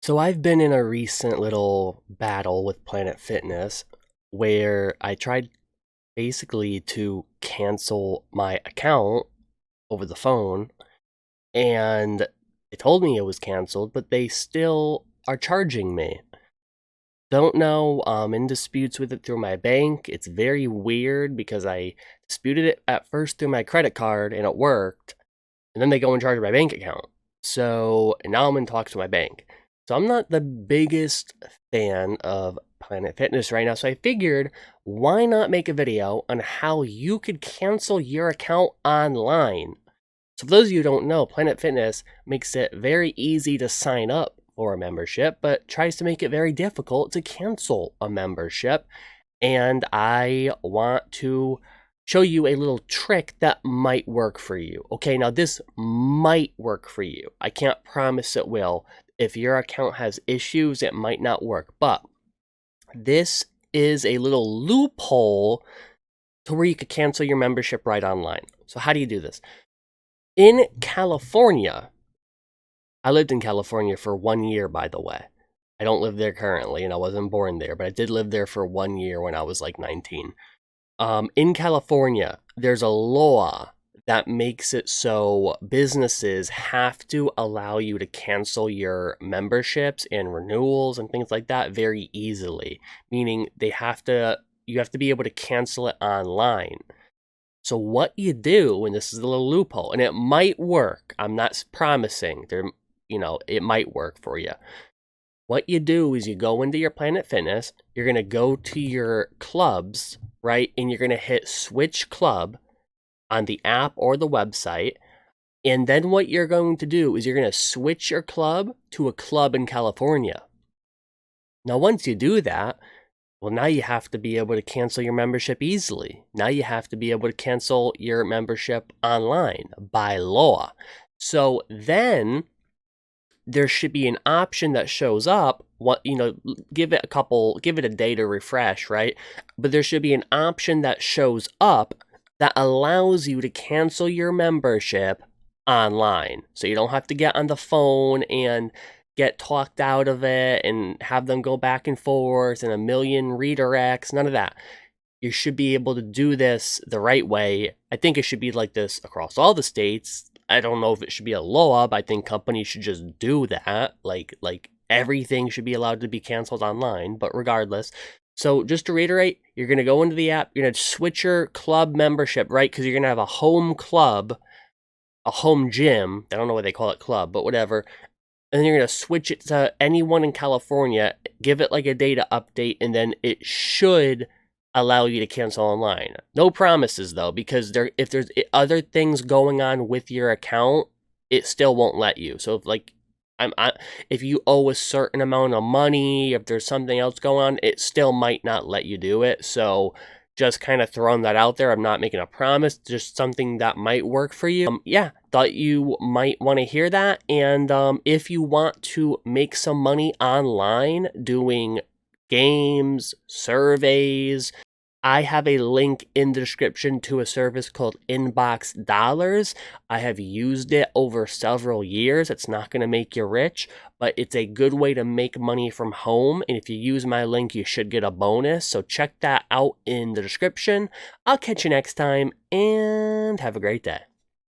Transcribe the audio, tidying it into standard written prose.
So I've been in a recent little battle with Planet Fitness where I tried basically to cancel my account over the phone, and they told me it was canceled, but they still are charging me. Don't know, I'm in disputes with it through my bank. It's very weird because I disputed it at first through my credit card and it worked, and then they go and charge my bank account. So now I'm in talks with my bank. So I'm not the biggest fan of Planet Fitness right now. So I figured, why not make a video on how you could cancel your account online? So for those of you who don't know, Planet Fitness makes it very easy to sign up for a membership, but tries to make it very difficult to cancel a membership. And I want to show you a little trick that might work for you. Okay, now this might work for you. I can't promise it will. If your account has issues, it might not work. But this is a little loophole to where you could cancel your membership right online. So how do you do this? In California, I lived in California for 1 year, by the way. I don't live there currently, and I wasn't born there, but I did live there for 1 year when I was like 19. In California, there's a law that makes it so businesses have to allow you to cancel your memberships and renewals and things like that very easily, meaning you have to be able to cancel it online. So what you do, and this is a little loophole, and it might work. I'm not promising it might work for you. What you do is you go into your Planet Fitness, you're going to go to your clubs, right? And you're going to hit switch club on the app or the website. And then what you're going to do is you're going to switch your club to a club in California. Now, once you do that, well, now you have to be able to cancel your membership easily. Now you have to be able to cancel your membership online by law. So then there should be an option that shows up. Give it a day to refresh, right? But there should be an option that shows up that allows you to cancel your membership online. So you don't have to get on the phone and get talked out of it and have them go back and forth and a million redirects, none of that. You should be able to do this the right way. I think it should be like this across all the states. I don't know if it should be a law, but I think companies should just do that. Like everything should be allowed to be canceled online, but regardless. So just to reiterate, you're going to go into the app, you're going to switch your club membership, right? Because you're going to have a home club, a home gym. I don't know why they call it club, but whatever. And then you're going to switch it to anyone in California, give it like a data update, and then it should allow you to cancel online. No promises though, because if there's other things going on with your account, it still won't let you. So if you owe a certain amount of money, if there's something else going on, it still might not let you do it. So just kind of throwing that out there. I'm not making a promise, just something that might work for you. Thought you might want to hear that. And if you want to make some money online doing games, surveys, I have a link in the description to a service called Inbox Dollars. I have used it over several years. It's not going to make you rich, but it's a good way to make money from home. And if you use my link, you should get a bonus. So check that out in the description. I'll catch you next time and have a great day.